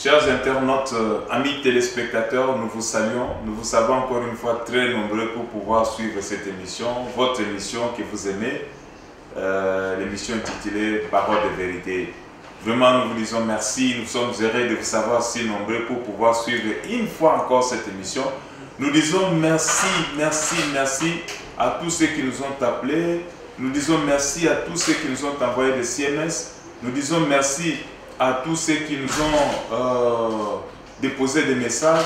Chers internautes, amis téléspectateurs, nous vous saluons. Nous vous savons encore une fois très nombreux pour pouvoir suivre cette émission, votre émission que vous aimez, l'émission intitulée Parole de vérité. Vraiment, nous vous disons merci. Nous sommes heureux de vous savoir si nombreux pour pouvoir suivre une fois encore cette émission. Nous disons merci, merci, merci à tous ceux qui nous ont appelés. Nous disons merci à tous ceux qui nous ont envoyé des CMS. Nous disons merci à tous ceux qui nous ont déposé des messages.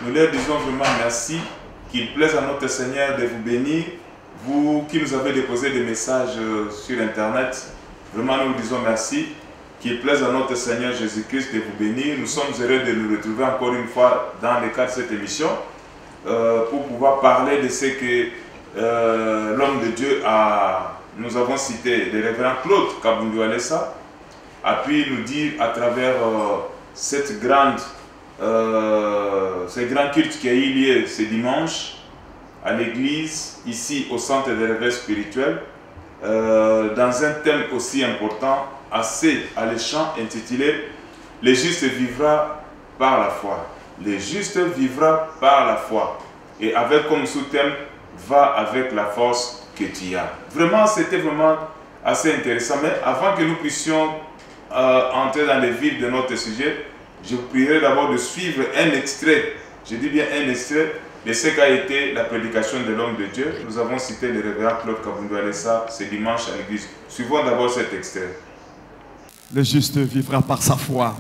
Nous leur disons vraiment merci. Qu'il plaise à notre Seigneur de vous bénir. Vous qui nous avez déposé des messages sur Internet, vraiment nous vous disons merci. Qu'il plaise à notre Seigneur Jésus-Christ de vous bénir. Nous sommes heureux de nous retrouver encore une fois dans le cadre de cette émission pour pouvoir parler de ce que l'homme de Dieu nous avons cité, le révérend Claude Kabundu Alessa, a pu nous dire à travers ce grand culte qui a eu lieu ce dimanche à l'église, ici au centre de réveil spirituel, dans un thème aussi important, assez alléchant, intitulé « Le juste vivra par la foi ». Le juste vivra par la foi. Et avec comme sous-thème « Va avec la force que tu as ». Vraiment, c'était vraiment assez intéressant. Mais avant que nous puissions entrer dans les vifs de notre sujet, je vous prierai d'abord de suivre un extrait, je dis bien un extrait, de ce qu'a été la prédication de l'homme de Dieu. Nous avons cité le révérend Claude Kabundu Alessa ce dimanche à l'église. Suivons d'abord cet extrait. Le juste vivra par sa foi.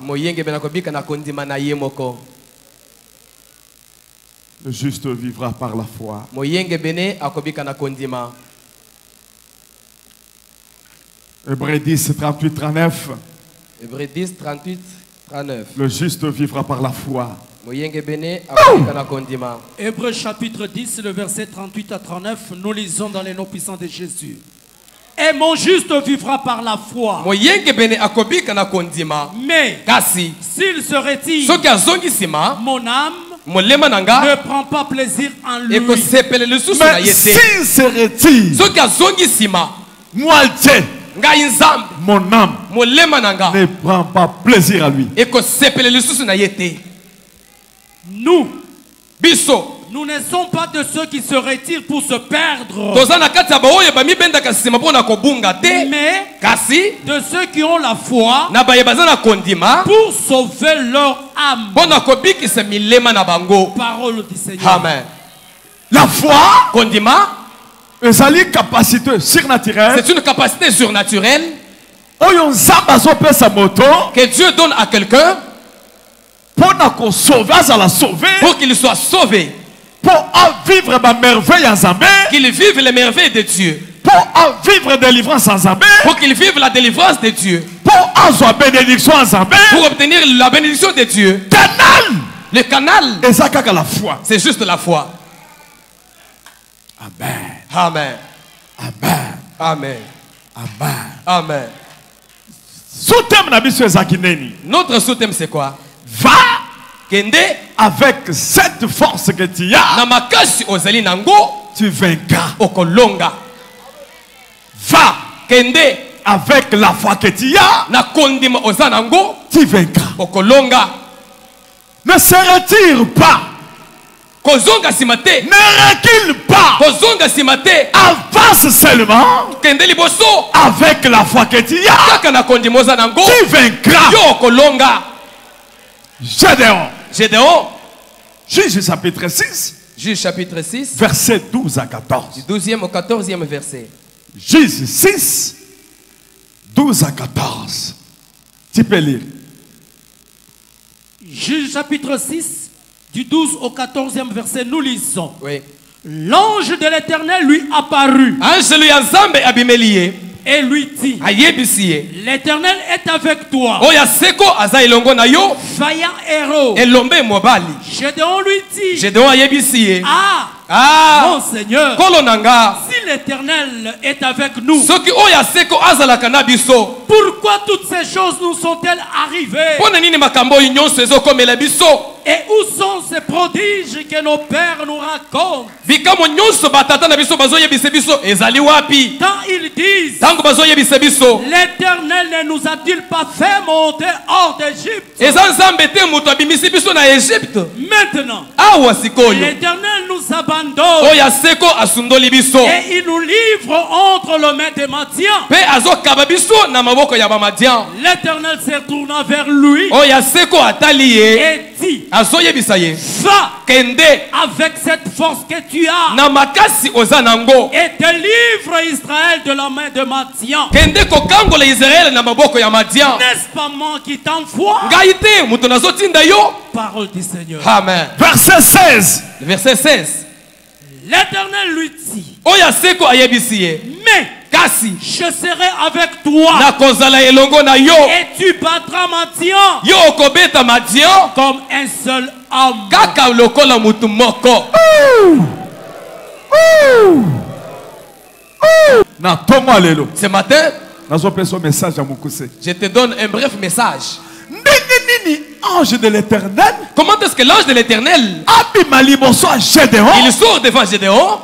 Le juste vivra par la foi. Hébreux 10, 38, 39. Hébreux 10, 38, 39. Le juste vivra par la foi. Hébreux chapitre 10, le verset 38 à 39, nous lisons dans les noms puissants de Jésus. Et mon juste vivra par la foi. Mais s'il se retire, mon âme ne prend pas plaisir en lui. Mais s'il se retire, moi Dieu, mon âme ne prend pas plaisir à lui. Nous ne sommes pas de ceux qui se retirent pour se perdre, mais de ceux qui ont la foi pour sauver leur âme. Parole du Seigneur. Amen. La foi c'est une capacité surnaturelle que Dieu donne à quelqu'un pour qu'il soit sauvé, pour vivre qu'il vive les merveilles de Dieu, pour vivre délivrance pour qu'il vive la délivrance de Dieu, pour obtenir la bénédiction de Dieu. Le canal, c'est juste la foi. Amen. Amen. Amen. Amen. Amen. Amen. Notre sous-thème c'est quoi? Va avec cette force que tu as, tu vaincras. Va avec la foi que tu as, tu vaincras. Ne se retire pas. Ne recule pas. Avance seulement. Avec la foi que tu as, tu vaincras. Gédéon. Juge chapitre 6. Juge chapitre 6. Verset 12 à 14. Du 12e au 14e verset. Juge 6. 12 à 14. Tu peux lire. Juge chapitre 6. Du 12 au 14e verset, nous lisons. Oui. L'ange de l'Éternel lui apparut. Et lui dit, l'Éternel est avec toi. Vaillant héros. Gédéon lui dit, mon Seigneur, si l'Éternel est avec nous, pourquoi toutes ces choses nous sont-elles arrivées? Et où sont ces prodiges que nos pères nous racontent? Quand ils disent, l'Éternel ne nous a-t-il pas fait monter hors d'Égypte? Maintenant, l'Éternel nous abandonne et il nous livre entre les mains des Madians. L'Éternel se retourna vers lui et dit, va avec cette force que tu as et délivre Israël de la main de Madian. N'est-ce pas moi qui t'envoie? Parole du Seigneur. Amen. Verset 16. Verset 16. L'Éternel lui dit, mais je serai avec toi et tu battras Madian comme un seul homme. Ce matin, je te donne un bref message. Ange de l'Éternel, comment est-ce que l'ange de l'Éternel il sort devant Gédéon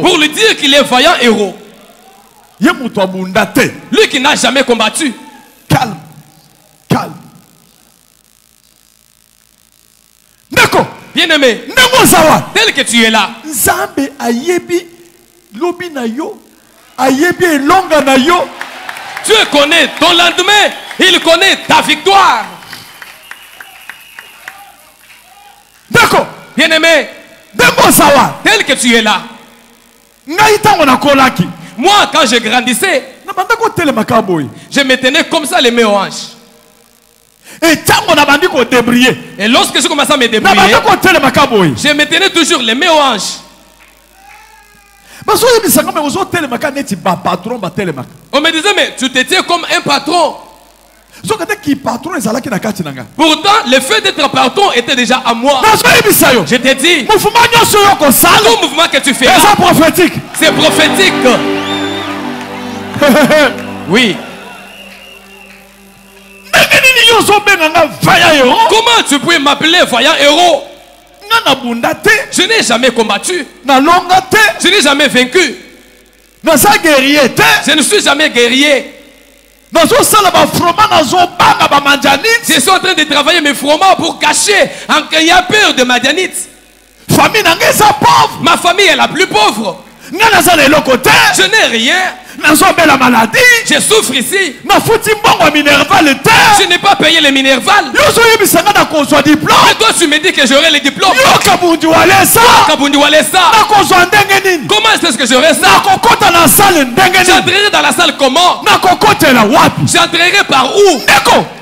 pour lui dire qu'il est vaillant héros, lui qui n'a jamais combattu? Calme, calme. Bien-aimé, tel que tu es là, Dieu connaît ton lendemain, il connaît ta victoire. D'accord. Bien-aimé, tel que tu es là, moi quand je grandissais, je me tenais comme ça les mains aux hanches. Et lorsque je commençais à me débrouiller, je me tenais toujours les mains aux hanches. On me disait, mais tu te tiens comme un patron. Pourtant, le fait d'être patron était déjà à moi. Je te dis, tout mouvement que tu fais, c'est prophétique. Oui. Comment tu peux m'appeler vaillant héros? Je n'ai jamais combattu. Je n'ai jamais vaincu. Je ne suis jamais guerrier. Je suis en train de travailler mes fromages pour cacher en qu'il y a peur de Madianites. Ma famille est la plus pauvre. Je n'ai rien. Je souffre ici. Je n'ai pas payé les Minerval. Et toi tu me dis que j'aurai les diplômes. Comment est-ce que j'aurai ça? J'entrerai dans la salle comment? J'entrerai par où?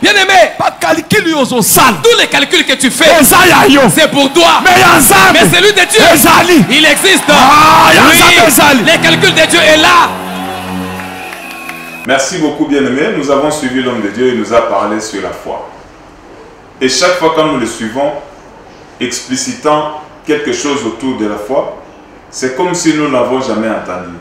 Bien aimé, tous les calculs que tu fais, c'est pour toi. Mais celui de Dieu, il existe. Oui, les calculs de Dieu est là. Merci beaucoup, bien-aimés. Nous avons suivi l'homme de Dieu, il nous a parlé sur la foi. Et chaque fois que nous le suivons, explicitant quelque chose autour de la foi, c'est comme si nous n'avons jamais entendu.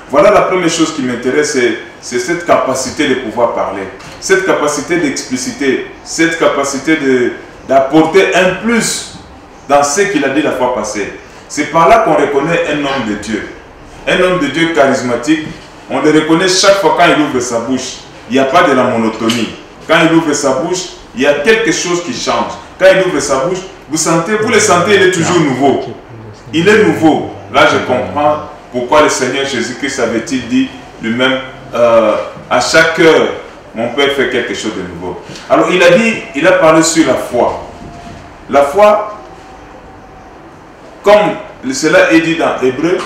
Voilà la première chose qui m'intéresse, c'est cette capacité de pouvoir parler, cette capacité d'expliciter, cette capacité d'apporter un plus dans ce qu'il a dit la fois passée. C'est par là qu'on reconnaît un homme de Dieu. Un homme de Dieu charismatique. On le reconnaît chaque fois quand il ouvre sa bouche. Il n'y a pas de la monotonie. Quand il ouvre sa bouche, il y a quelque chose qui change. Quand il ouvre sa bouche, vous le sentez, il est toujours nouveau. Il est nouveau. Là, je comprends pourquoi le Seigneur Jésus-Christ avait-il dit lui-même, à chaque heure, mon Père fait quelque chose de nouveau. Alors, il a parlé sur la foi. La foi, comme cela est dit dans Hébreu,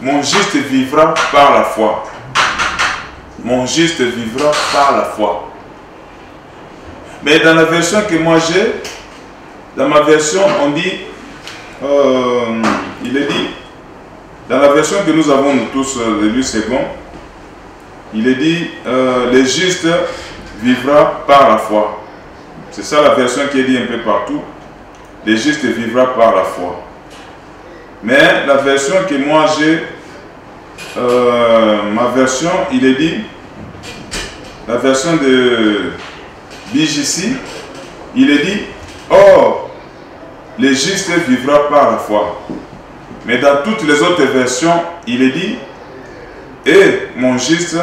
mon juste vivra par la foi. Mon juste vivra par la foi. Mais dans la version que moi j'ai, dans ma version, on dit, il est dit, dans la version que nous avons nous tous lu, c'est bon, il est dit, le juste vivra par la foi. C'est ça la version qui est dit un peu partout. Le juste vivra par la foi. Mais la version que moi j'ai, ma version, il est dit, la version de BJC, il est dit, or, le juste vivra par la foi. Mais dans toutes les autres versions, il est dit, et mon juste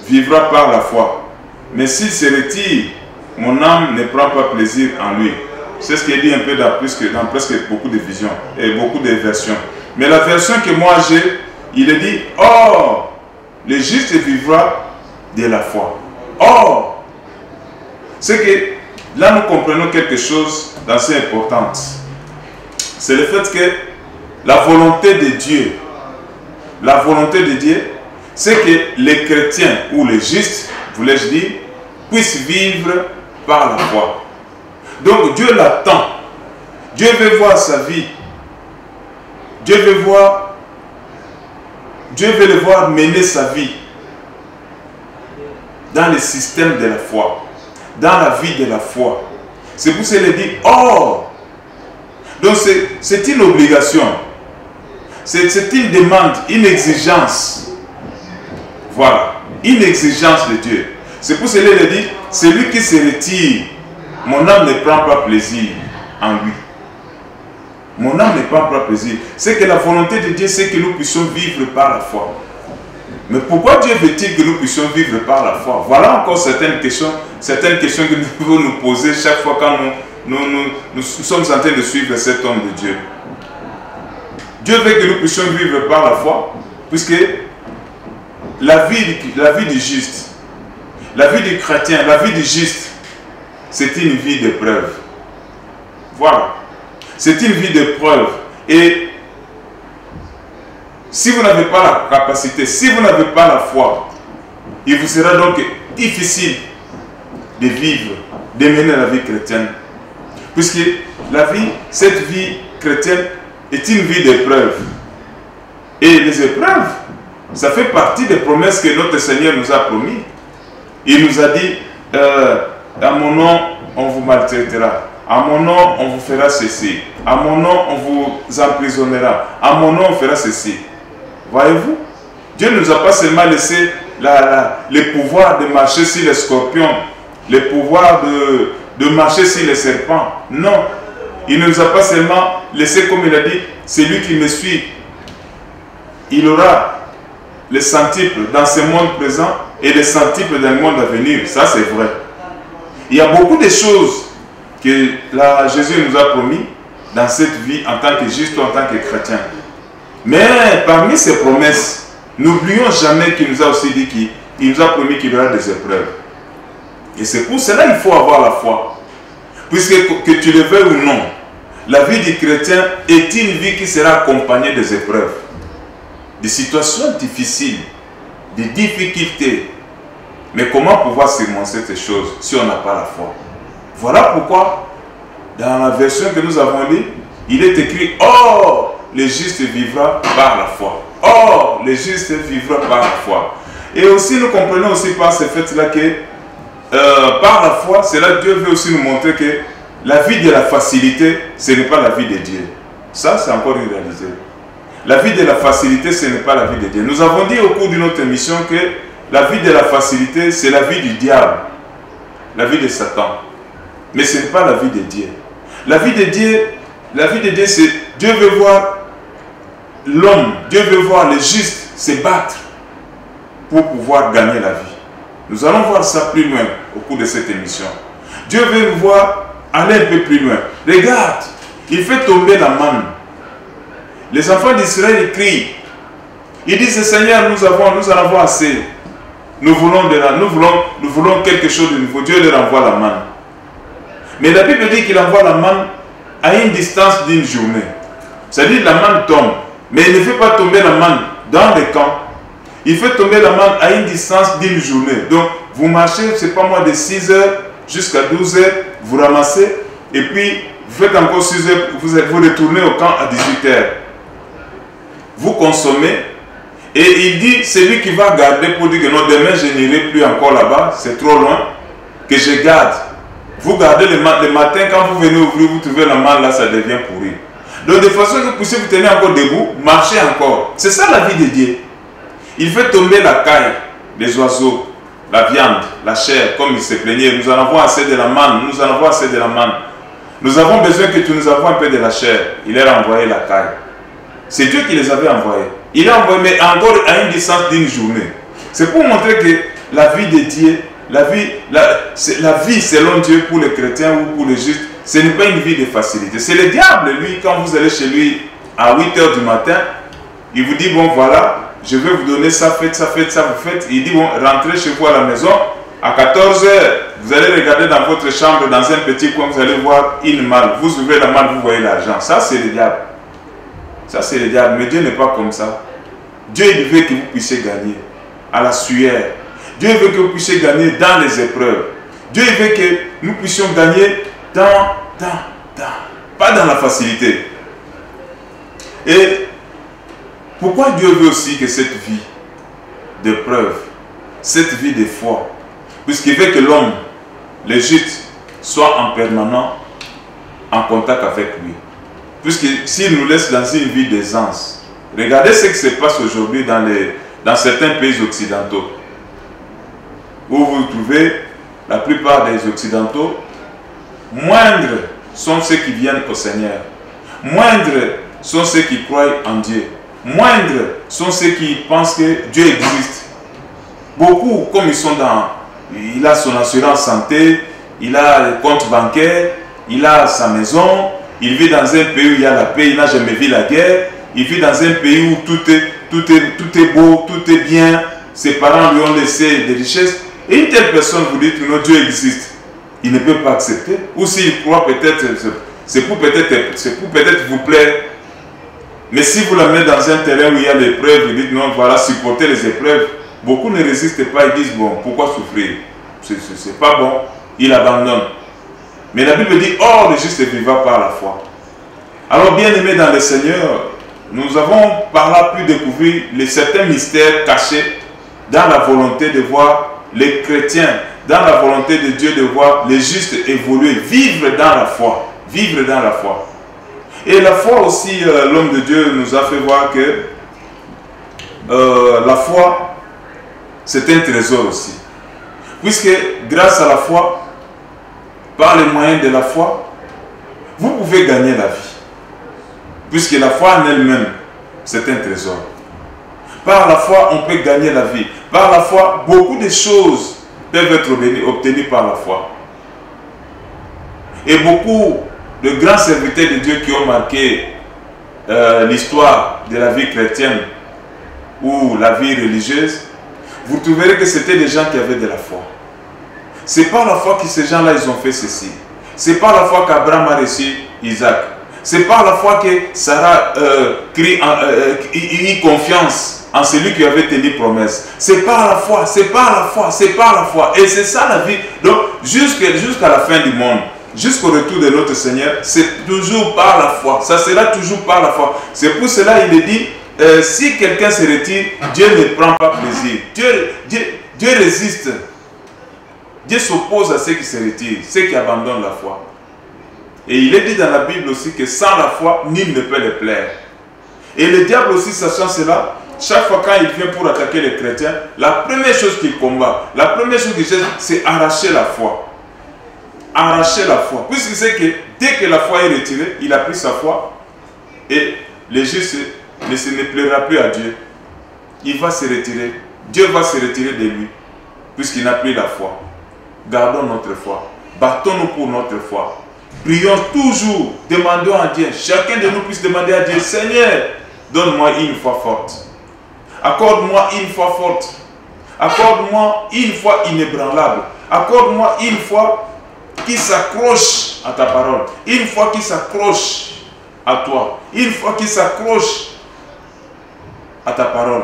vivra par la foi. Mais s'il se retire, mon âme ne prend pas plaisir en lui. C'est ce qui est dit un peu dans presque beaucoup de visions et beaucoup de versions. Mais la version que moi j'ai, il est dit, or, le juste vivra de la foi. Or, c'est que là nous comprenons quelque chose d'assez important. C'est le fait que la volonté de Dieu, c'est que les chrétiens ou les justes, voulais-je dire, puissent vivre par la foi. Donc Dieu l'attend. Dieu veut voir sa vie. Dieu veut le voir mener sa vie dans le système de la foi, dans la vie de la foi. C'est pour ça qu'il dit « Or ». Donc c'est une obligation, c'est une demande, une exigence. Voilà, une exigence de Dieu. C'est pour cela qu'il dit « Celui qui se retire, mon âme ne prend pas plaisir en lui. » Mon âme ne prend pas plaisir. C'est que la volonté de Dieu, c'est que nous puissions vivre par la foi. Mais pourquoi Dieu veut-il que nous puissions vivre par la foi? Voilà encore certaines questions que nous devons nous poser chaque fois quand nous sommes en train de suivre cet homme de Dieu. Dieu veut que nous puissions vivre par la foi, puisque la vie du juste, la vie du chrétien, la vie du juste, c'est une vie d'épreuve. Voilà. C'est une vie d'épreuve. Et si vous n'avez pas la capacité, si vous n'avez pas la foi, il vous sera donc difficile de vivre, de mener la vie chrétienne. Puisque cette vie chrétienne est une vie d'épreuve. Et les épreuves, ça fait partie des promesses que notre Seigneur nous a promis. Il nous a dit, à mon nom, on vous maltraitera. À mon nom, on vous fera ceci. À mon nom, on vous emprisonnera. À mon nom, on fera ceci. Voyez-vous, Dieu ne nous a pas seulement laissé le pouvoir de marcher sur les scorpions, le pouvoir de marcher sur les serpents. Non, il ne nous a pas seulement laissé, comme il a dit, celui qui me suit, il aura le centuple dans ce monde présent et le centuple dans le monde à venir. Ça, c'est vrai. Il y a beaucoup de choses que Jésus nous a promis dans cette vie en tant que juste ou en tant que chrétien. Mais parmi ces promesses, n'oublions jamais qu'il nous a aussi dit qu'il nous a promis qu'il y aura des épreuves. Et c'est pour cela qu'il faut avoir la foi. Puisque que tu le veuilles ou non, la vie du chrétien est une vie qui sera accompagnée des épreuves, des situations difficiles, des difficultés. Mais comment pouvoir surmonter ces choses si on n'a pas la foi? Voilà pourquoi, dans la version que nous avons lue, il est écrit « Or, le juste vivra par la foi. » Or, le juste vivra par la foi. Et aussi, nous comprenons aussi par ce fait-là que par la foi, c'est là que Dieu veut aussi nous montrer que la vie de la facilité, ce n'est pas la vie de Dieu. Ça, c'est encore une réalité. La vie de la facilité, ce n'est pas la vie de Dieu. Nous avons dit au cours d'une autre émission que la vie de la facilité, c'est la vie du diable, la vie de Satan. Mais ce n'est pas la vie de Dieu. La vie de Dieu, c'est Dieu veut voir l'homme, Dieu veut voir les justes se battre pour pouvoir gagner la vie. Nous allons voir ça plus loin au cours de cette émission. Dieu veut nous voir aller un peu plus loin. Regarde, il fait tomber la manne. Les enfants d'Israël crient. Ils disent, Seigneur, nous en avons assez. Nous voulons quelque chose de nouveau. Dieu leur envoie la manne. Mais la Bible dit qu'il envoie la manne à une distance d'une journée. C'est-à-dire la manne tombe. Mais il ne fait pas tomber la manne dans les camps. Il fait tomber la manne à une distance d'une journée. Donc, vous marchez, je ne sais pas moi, de 6 heures jusqu'à 12 heures, vous ramassez, et puis vous faites encore 6 heures, vous retournez au camp à 18 heures. Vous consommez, et il dit, celui qui va garder pour dire que non, demain je n'irai plus encore là-bas, c'est trop loin, que je garde. Vous gardez le matin, quand vous venez ouvrir, vous trouvez la manne là, ça devient pourri. Donc de façon que vous puissiez vous tenir encore debout, marchez encore. C'est ça la vie de Dieu. Il fait tomber la caille des oiseaux la viande, la chair, comme il se plaignait. Nous en avons assez de la manne, nous en avons assez de la manne. Nous avons besoin que tu nous envoies un peu de la chair. Il leur a envoyé la caille. C'est Dieu qui les avait envoyés. Il a envoyé, mais encore à une distance d'une journée. C'est pour montrer que la vie de Dieu, la vie selon Dieu pour les chrétiens ou pour les justes, ce n'est pas une vie de facilité. C'est le diable, lui, quand vous allez chez lui à 8 h du matin, il vous dit, bon voilà, je vais vous donner ça, faites ça, faites ça, vous faites. Il dit, bon, rentrez chez vous à la maison, à 14 h, vous allez regarder dans votre chambre, dans un petit coin, vous allez voir une malle. Vous ouvrez la malle, vous voyez l'argent. Ça, c'est le diable. Ça, c'est le diable. Mais Dieu n'est pas comme ça. Dieu, il veut que vous puissiez gagner à la sueur. Dieu veut que vous puissiez gagner dans les épreuves. Dieu veut que nous puissions gagner pas dans la facilité. Et pourquoi Dieu veut aussi que cette vie d'épreuve, cette vie de foi, puisqu'il veut que l'homme, le juste, soit en permanent en contact avec lui. Puisque s'il nous laisse dans une vie d'aisance, regardez ce qui se passe aujourd'hui dans certains pays occidentaux, où vous trouvez la plupart des occidentaux, moindres sont ceux qui viennent au Seigneur, moindres sont ceux qui croient en Dieu, moindres sont ceux qui pensent que Dieu existe. Beaucoup, comme ils sont il a son assurance santé, il a le compte bancaire, il a sa maison, il vit dans un pays où il y a la paix, il n'a jamais vu la guerre, il vit dans un pays où tout est beau, tout est bien, ses parents lui ont laissé des richesses. Et une telle personne vous dit que non, Dieu existe. Il ne peut pas accepter. Ou s'il croit peut-être, c'est pour peut-être vous plaire. Mais si vous la mettez dans un terrain où il y a l'épreuve, vous dites non, voilà, supporter les épreuves. Beaucoup ne résistent pas, ils disent bon, pourquoi souffrir? C'est pas bon, ils abandonnent. Mais la Bible dit, oh, le juste vivra par la foi. Alors, bien aimés dans le Seigneur, nous avons par là pu découvrir certains mystères cachés dans la volonté de voir les chrétiens, dans la volonté de Dieu de voir les justes évoluer, vivre dans la foi, vivre dans la foi. Et la foi aussi, l'homme de Dieu nous a fait voir que la foi, c'est un trésor aussi. Puisque grâce à la foi, par les moyens de la foi, vous pouvez gagner la vie. Puisque la foi en elle-même, c'est un trésor. Par la foi, on peut gagner la vie. Par la foi, beaucoup de choses peuvent être obtenues par la foi. Et beaucoup de grands serviteurs de Dieu qui ont marqué l'histoire de la vie chrétienne ou la vie religieuse, vous trouverez que c'était des gens qui avaient de la foi. C'est par la foi que ces gens-là, ils ont fait ceci. C'est par la foi qu'Abraham a reçu Isaac. C'est par la foi que Sarah eut confiance en celui qui avait tenu promesse. C'est par la foi, c'est par la foi, c'est par la foi. Et c'est ça la vie. Donc, jusqu'à la fin du monde, jusqu'au retour de notre Seigneur, c'est toujours par la foi. Ça sera toujours par la foi. C'est pour cela qu'il dit, si quelqu'un se retire, Dieu ne prend pas plaisir. Dieu résiste. Dieu s'oppose à ceux qui se retirent, ceux qui abandonnent la foi. Et il est dit dans la Bible aussi que sans la foi, nul ne peut les plaire. Et le diable aussi, sachant cela, chaque fois quand il vient pour attaquer les chrétiens, la première chose qu'il combat, la première chose qu'il cherche, c'est arracher la foi. Arracher la foi. Puisqu'il sait que dès que la foi est retirée, il a pris sa foi et le juste ne plaira plus à Dieu. Il va se retirer. Dieu va se retirer de lui, puisqu'il n'a plus la foi. Gardons notre foi. Battons-nous pour notre foi. Prions toujours. Demandons à Dieu. Chacun de nous puisse demander à Dieu, Seigneur, donne-moi une foi forte. Accorde-moi une foi forte. Accorde-moi une foi inébranlable. Accorde-moi une foi qui s'accroche à ta parole. Une foi qui s'accroche à toi. Une foi qui s'accroche à ta parole.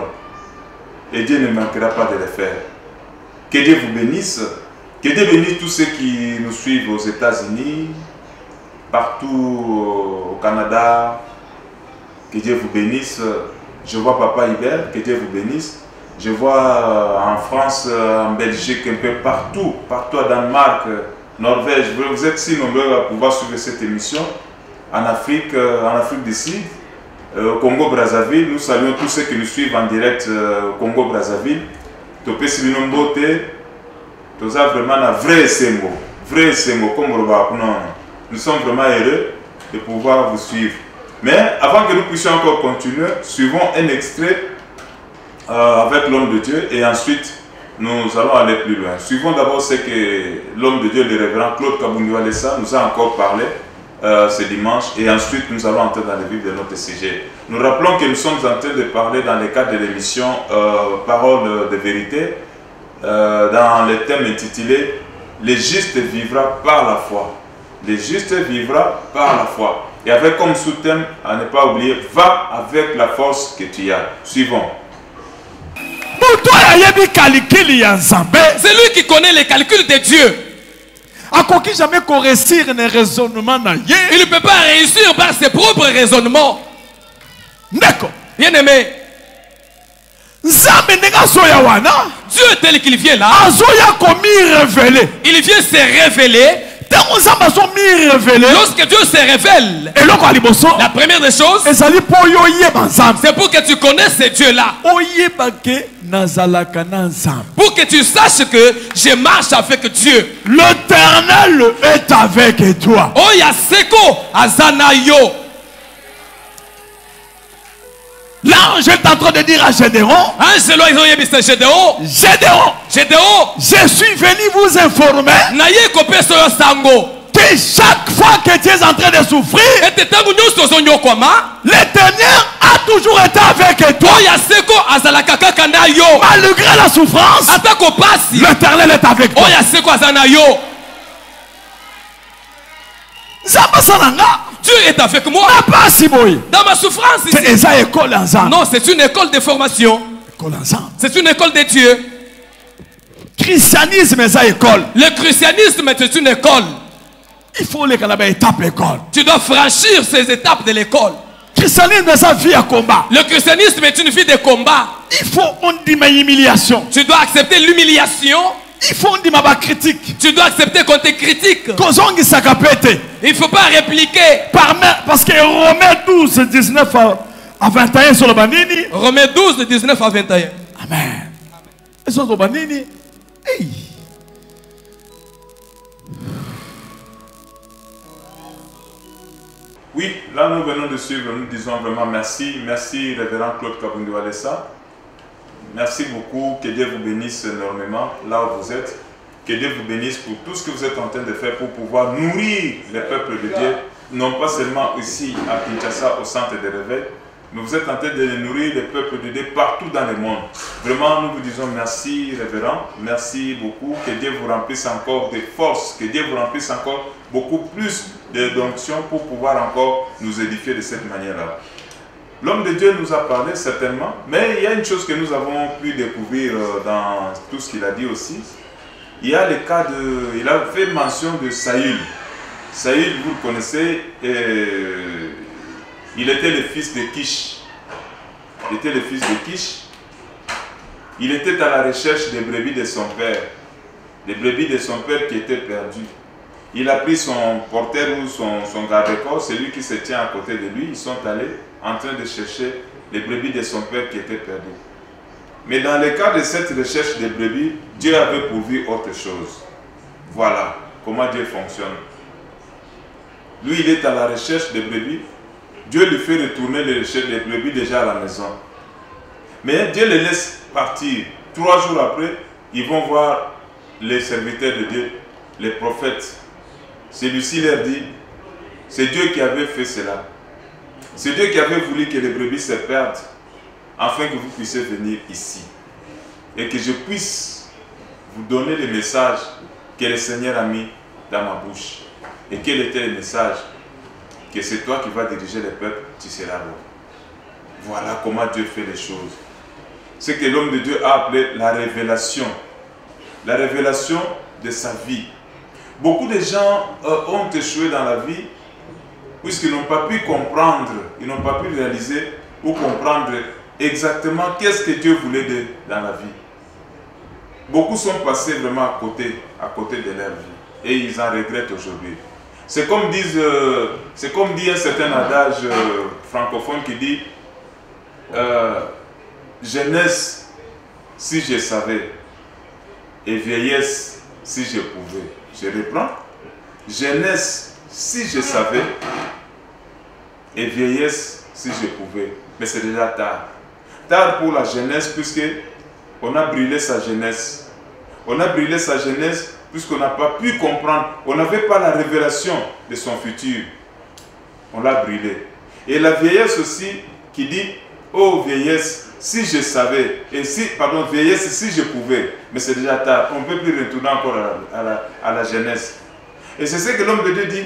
Et Dieu ne manquera pas de le faire. Que Dieu vous bénisse. Que Dieu bénisse tous ceux qui nous suivent aux États-Unis, partout au Canada. Que Dieu vous bénisse. Je vois Papa Hubert, que Dieu vous bénisse. Je vois en France, en Belgique, un peu partout, partout à Danemark, Norvège. Vous êtes si nombreux à pouvoir suivre cette émission. En Afrique du Sud, au Congo-Brazzaville, nous saluons tous ceux qui nous suivent en direct au Congo-Brazzaville. Topé Sibinombote, Nous avons vraiment un vrai symbole. Vrai symbole, comme nous sommes vraiment heureux de pouvoir vous suivre. Mais avant que nous puissions encore continuer, suivons un extrait avec l'homme de Dieu et ensuite nous allons aller plus loin. Suivons d'abord ce que l'homme de Dieu, le révérend Claude Kabundu Alessa, nous a encore parlé ce dimanche et ensuite nous allons entrer dans le vif de notre sujet. Nous rappelons que nous sommes en train de parler dans le cadre de l'émission Parole de vérité dans le thème intitulé « Le juste vivra par la foi ». Le juste vivra par la foi. Et avec comme sous-thème, à ne pas oublier, va avec la force que tu as. Suivons. C'est lui qui connaît les calculs de Dieu. Il ne peut pas réussir par ses propres raisonnements. Bien aimé, Dieu tel qu'il vient là, il vient se révéler. Lorsque Dieu se révèle, la première des choses, c'est pour que tu connaisses ce Dieu-là. Pour que tu saches que je marche avec Dieu. L'Éternel est avec toi. L'ange est en train de dire à Gédéon, Gédéon, je suis venu vous informer que chaque fois que tu es en train de souffrir, l'Éternel a toujours été avec toi. Malgré la souffrance, l'Éternel est avec toi. Dieu est avec moi. Dans ma souffrance ici. Non, c'est une école de formation. C'est une école de Dieu. Christianisme est une école. Le christianisme est une école. Il faut les étape école. Tu dois franchir ces étapes de l'école. Christianisme est sa vie à combat. Le christianisme est une vie de combat. Il faut on dit ma humiliation. Tu dois accepter l'humiliation. Il faut on dit ma critique. Tu dois accepter qu'on te critique. Il ne faut pas répliquer. Parce que Romains 12, 19 à 21 sur le banini. Romains 12, 19 à 21. Amen. Et sur le banini. Hey. Oui, là nous venons de suivre, nous disons vraiment merci. Merci révérend Claude Kabundu Alessa. Merci beaucoup, que Dieu vous bénisse énormément là où vous êtes. Que Dieu vous bénisse pour tout ce que vous êtes en train de faire pour pouvoir nourrir les peuples de Dieu. Non pas seulement ici à Kinshasa au centre de réveil, mais vous êtes en train de nourrir les peuples de Dieu partout dans le monde. Vraiment, nous vous disons merci révérend, merci beaucoup. Que Dieu vous remplisse encore de force, que Dieu vous remplisse encore beaucoup plus de d'onction pour pouvoir encore nous édifier de cette manière-là. L'homme de Dieu nous a parlé certainement, mais il y a une chose que nous avons pu découvrir dans tout ce qu'il a dit aussi. Il y a le cas de... Il a fait mention de Saül. Saül, vous le connaissez, il était le fils de Kish. Il était le fils de Kish. Il était à la recherche des brebis de son père. Des brebis de son père qui étaient perdues. Il a pris son porteur ou son garde-corps, celui qui se tient à côté de lui. Ils sont allés en train de chercher les brebis de son père qui étaient perdues. Mais dans le cas de cette recherche des brebis, Dieu avait pourvu autre chose. Voilà comment Dieu fonctionne. Lui, il est à la recherche des brebis. Dieu lui fait retourner les brebis déjà à la maison. Mais Dieu les laisse partir. 3 jours après, ils vont voir les serviteurs de Dieu, les prophètes. Celui-ci leur dit, c'est Dieu qui avait fait cela. C'est Dieu qui avait voulu que les brebis se perdent, afin que vous puissiez venir ici. Et que je puisse vous donner le message que le Seigneur a mis dans ma bouche. Et quel était le message? Que c'est toi qui vas diriger le peuple, tu seras roi. Voilà comment Dieu fait les choses. Ce que l'homme de Dieu a appelé la révélation. La révélation de sa vie. Beaucoup de gens ont échoué dans la vie puisqu'ils n'ont pas pu comprendre, ils n'ont pas pu réaliser ou comprendre exactement qu'est-ce que Dieu voulait dans la vie. Beaucoup sont passés vraiment à côté de leur vie et ils en regrettent aujourd'hui. C'est comme dit un certain adage francophone qui dit jeunesse si je savais et vieillesse si je pouvais. Je reprends. Jeunesse, si je savais. Et vieillesse, si je pouvais. Mais c'est déjà tard. Tard pour la jeunesse, puisque on a brûlé sa jeunesse. On a brûlé sa jeunesse puisqu'on n'a pas pu comprendre. On n'avait pas la révélation de son futur. On l'a brûlé. Et la vieillesse aussi qui dit, oh vieillesse, si je savais, et si, pardon, vieillesse, si je pouvais. Mais c'est déjà tard. On ne peut plus retourner encore à la jeunesse. Et c'est ce que l'homme de Dieu dit.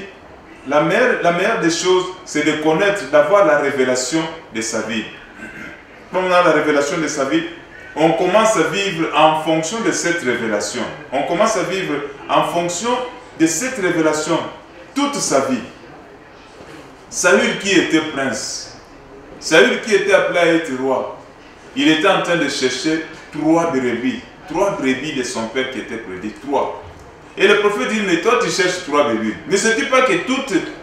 La meilleure des choses, c'est de connaître, d'avoir la révélation de sa vie. Quand on a la révélation de sa vie, on commence à vivre en fonction de cette révélation. On commence à vivre en fonction de cette révélation toute sa vie. Saül qui était prince, Saül qui était appelé à être roi, il était en train de chercher 3 brebis de son père qui étaient prédits, 3. Et le prophète dit, mais toi tu cherches 3 brebis. Ne se dit pas que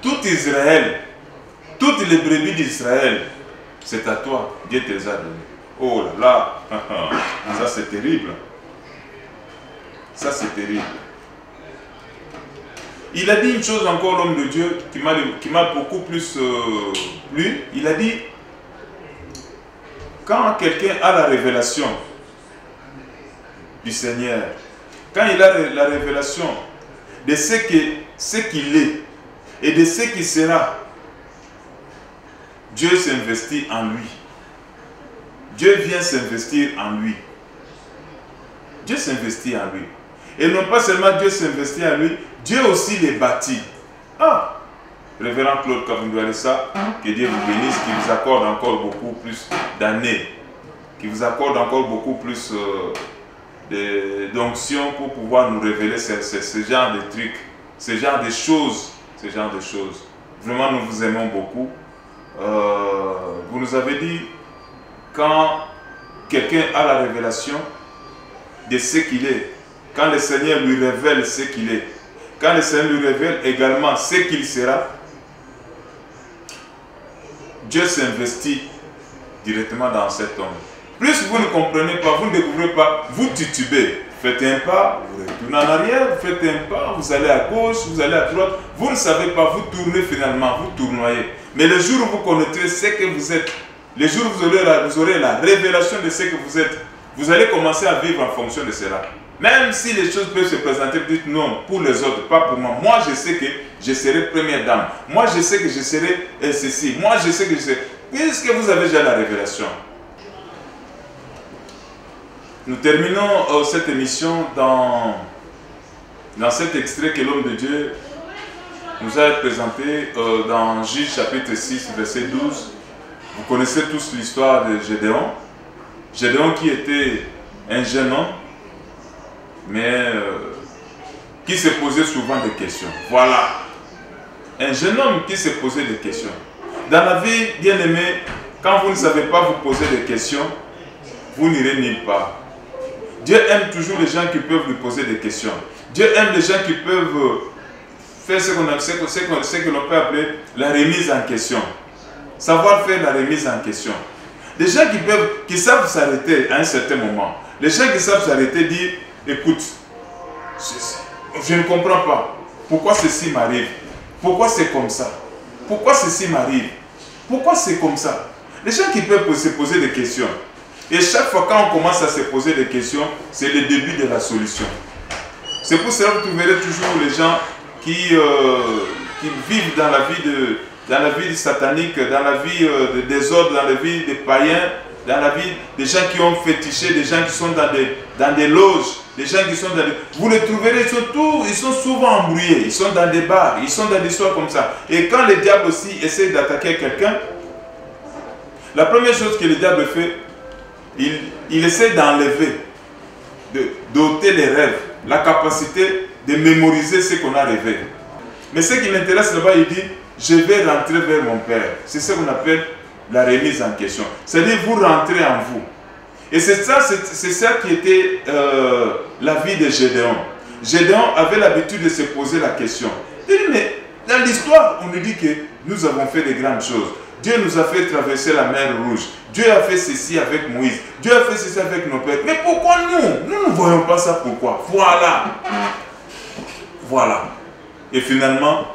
tout Israël, toutes les brebis d'Israël, c'est à toi, Dieu te les a données. Oh là là, ça c'est terrible. Ça c'est terrible. Il a dit une chose encore, l'homme de Dieu, qui m'a beaucoup plus plu. Il a dit, quand quelqu'un a la révélation du Seigneur, quand il a la révélation de ce qu'il est et de ce qu'il sera, Dieu s'investit en lui. Dieu vient s'investir en lui. Dieu s'investit en lui. Et non pas seulement Dieu s'investit en lui, Dieu aussi les bâtit. Ah, Révérend Claude Kavundoualessa, que Dieu vous bénisse, qui vous accorde encore beaucoup plus d'années, qui vous accorde encore beaucoup plus d'onction pour pouvoir nous révéler ce genre de trucs, ce genre de choses, ce genre de choses. Vraiment, nous vous aimons beaucoup. Vous nous avez dit, quand quelqu'un a la révélation de ce qu'il est, quand le Seigneur lui révèle ce qu'il est, quand le Seigneur lui révèle également ce qu'il sera, Dieu s'investit directement dans cet homme. Plus vous ne comprenez pas, vous ne découvrez pas, vous titubez. Faites un pas, vous retournez en arrière, vous faites un pas, vous allez à gauche, vous allez à droite. Vous ne savez pas, vous tournez finalement, vous tournoyez. Mais le jour où vous connaîtrez ce que vous êtes, le jour où vous aurez la révélation de ce que vous êtes, vous allez commencer à vivre en fonction de cela. Même si les choses peuvent se présenter, vous dites non, pour les autres, pas pour moi. Moi, je sais que je serai première dame. Moi, je sais que je serai ceci. Moi, je sais que je serai... Puisque vous avez déjà la révélation. Nous terminons cette émission dans cet extrait que l'homme de Dieu nous a présenté dans Juge chapitre 6, verset 12. Vous connaissez tous l'histoire de Gédéon. Gédéon qui était un jeune homme, mais qui se posait souvent des questions. Voilà. Un jeune homme qui se posait des questions. Dans la vie, bien aimé, quand vous ne savez pas vous poser des questions, vous n'irez nulle part. Dieu aime toujours les gens qui peuvent lui poser des questions. Dieu aime les gens qui peuvent faire ce que l'on peut appeler la remise en question. Savoir faire la remise en question. Des gens qui savent s'arrêter à un certain moment. Les gens qui savent s'arrêter disent, écoute, je ne comprends pas. Pourquoi ceci m'arrive? Pourquoi c'est comme ça? Pourquoi ceci m'arrive? Pourquoi c'est comme ça? Les gens qui peuvent se poser des questions. Et chaque fois quand on commence à se poser des questions, c'est le début de la solution. C'est pour cela que vous trouverez toujours les gens qui vivent dans la vie satanique, dans la vie de désordre, dans la vie des païens, dans la vie des gens qui ont fétiché, des gens qui sont dans des loges, des gens qui sont dans des... Vous les trouverez, ils sont souvent embrouillés, ils sont dans des bars, ils sont dans des histoires comme ça. Et quand le diable aussi essaie d'attaquer quelqu'un, la première chose que le diable fait, il essaie d'enlever, d'ôter les rêves, la capacité de mémoriser ce qu'on a rêvé. Mais ce qui m'intéresse là-bas, il dit, je vais rentrer vers mon Père. C'est ce qu'on appelle la remise en question. C'est-à-dire, vous rentrez en vous. Et c'est ça qui était la vie de Gédéon. Gédéon avait l'habitude de se poser la question. Il dit, mais dans l'histoire, on nous dit que nous avons fait de grandes choses. Dieu nous a fait traverser la mer Rouge. Dieu a fait ceci avec Moïse. Dieu a fait ceci avec nos pères. Mais pourquoi nous ne voyons pas ça? Pourquoi? Voilà. Voilà. Et finalement,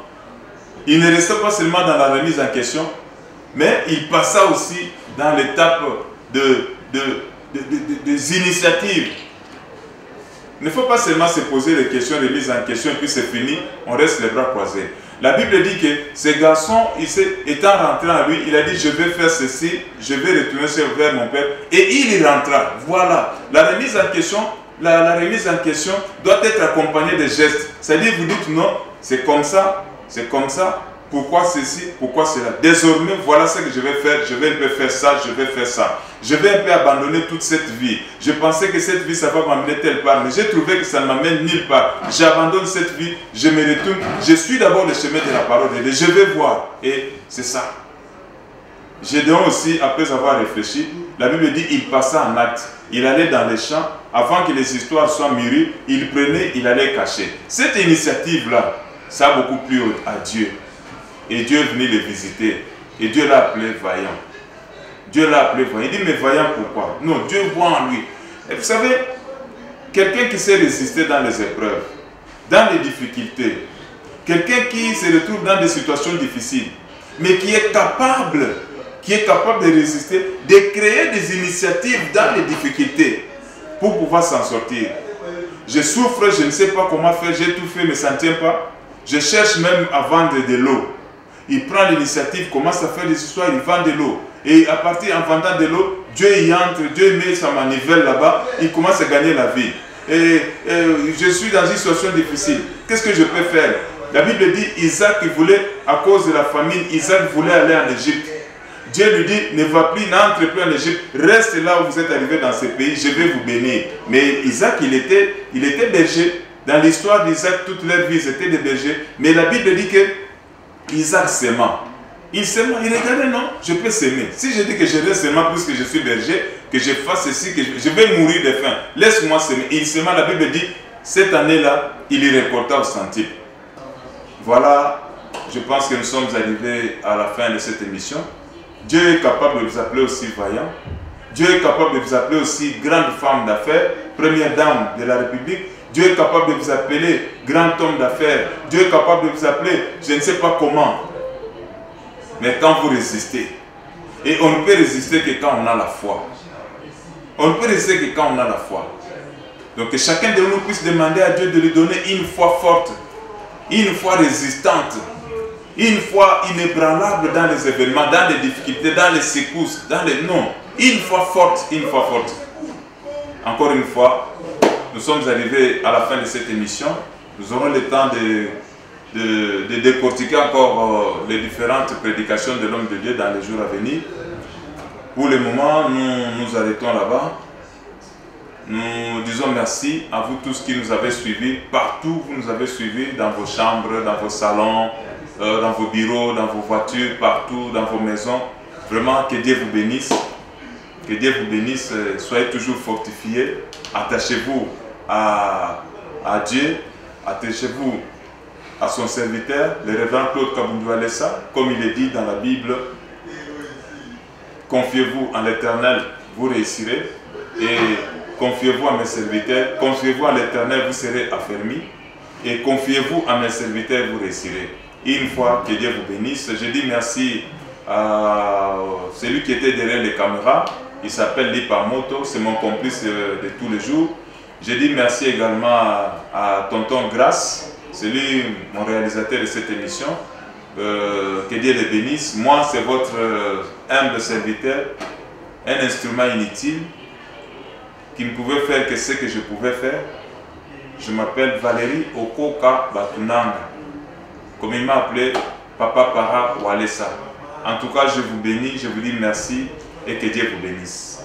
il ne restait pas seulement dans la remise en question, mais il passa aussi dans l'étape des initiatives. Il ne faut pas seulement se poser les questions, remise en question, et puis c'est fini, on reste les bras croisés. La Bible dit que ce garçon, étant rentré en lui, il a dit, je vais faire ceci, je vais retourner vers mon père, et il y rentra. Voilà. La remise en question, la remise en question doit être accompagnée de gestes. C'est-à-dire, vous dites non, c'est comme ça, pourquoi ceci, pourquoi cela. Désormais, voilà ce que je vais faire, je vais un peu faire ça, je vais faire ça. Je vais un peu abandonner toute cette vie. Je pensais que cette vie, ça va m'amener telle part, mais j'ai trouvé que ça ne m'amène nulle part. J'abandonne cette vie, je me retourne, je suis d'abord le chemin de la parole de Dieu, je vais voir. Et c'est ça. Gédéon aussi, après avoir réfléchi, la Bible dit, il passa en acte. Il allait dans les champs, avant que les histoires soient mûries, il prenait, il allait cacher. Cette initiative-là, ça a beaucoup plu à Dieu. Et Dieu est venu le visiter. Et Dieu l'a appelé vaillant. Dieu l'a appelé vaillant. Il dit, mais vaillant pourquoi? Non, Dieu voit en lui. Et vous savez, quelqu'un qui sait résister dans les épreuves, dans les difficultés, quelqu'un qui se retrouve dans des situations difficiles, mais qui est capable de résister, de créer des initiatives dans les difficultés pour pouvoir s'en sortir. Je souffre, je ne sais pas comment faire, j'ai tout fait, mais ça ne tient pas. Je cherche même à vendre de l'eau. Il prend l'initiative, commence à faire des histoires, il vend de l'eau. Et à partir en vendant de l'eau, Dieu y entre, Dieu met sa manivelle là-bas, il commence à gagner la vie. Et je suis dans une situation difficile. Qu'est-ce que je peux faire? La Bible dit, Isaac voulait, à cause de la famine, Isaac voulait aller en Égypte. Dieu lui dit, ne va plus, n'entre plus en Égypte, reste là où vous êtes arrivé dans ce pays, je vais vous bénir. Mais Isaac, il était berger. Dans l'histoire d'Isaac, toute leur vie, ils étaient des bergers. Mais la Bible dit que Isaac s'aimant. Il s'aimant, il regardait, non, je peux s'aimer. Si je dis que je reste s'aimant puisque je suis berger, que je fasse ceci, que je vais mourir de faim, laisse-moi s'aimer. Il s'aimant, la Bible dit, cette année-là, il y récolta au centime. Voilà, je pense que nous sommes arrivés à la fin de cette émission. Dieu est capable de vous appeler aussi vaillant. Dieu est capable de vous appeler aussi grande femme d'affaires, première dame de la République. Dieu est capable de vous appeler grand homme d'affaires. Dieu est capable de vous appeler, je ne sais pas comment. Mais quand vous résistez, et on ne peut résister que quand on a la foi. On ne peut résister que quand on a la foi. Donc que chacun de nous puisse demander à Dieu de lui donner une foi forte, une foi résistante, une foi inébranlable dans les événements, dans les difficultés, dans les secousses, dans les... Non, une foi forte, une foi forte. Encore une fois, nous sommes arrivés à la fin de cette émission. Nous aurons le temps de décortiquer encore les différentes prédications de l'homme de Dieu dans les jours à venir. Pour le moment, nous nous arrêtons là-bas. Nous disons merci à vous tous qui nous avez suivis. Partout, vous nous avez suivis, dans vos chambres, dans vos salons, dans vos bureaux, dans vos voitures, partout, dans vos maisons. Vraiment, que Dieu vous bénisse. Que Dieu vous bénisse. Soyez toujours fortifiés. Attachez-vous à Dieu. Attachez-vous à son serviteur, le révérend Claude Kabundou Alessa, comme il est dit dans la Bible. Confiez-vous en l'Éternel, vous réussirez. Et confiez-vous à mes serviteurs. Confiez-vous à l'Éternel, vous serez affermis. Et confiez-vous à mes serviteurs, vous réussirez. Une fois, que Dieu vous bénisse. Je dis merci à celui qui était derrière les caméras. Il s'appelle Lipa Moto, c'est mon complice de tous les jours. Je dis merci également à Tonton Grasse, c'est lui mon réalisateur de cette émission. Que Dieu le bénisse. Moi, c'est votre humble serviteur, un instrument inutile qui ne pouvait faire que ce que je pouvais faire. Je m'appelle Valérie Okoka Batunanga, comme il m'a appelé Papa Para Walesa. En tout cas, je vous bénis, je vous dis merci et que Dieu vous bénisse.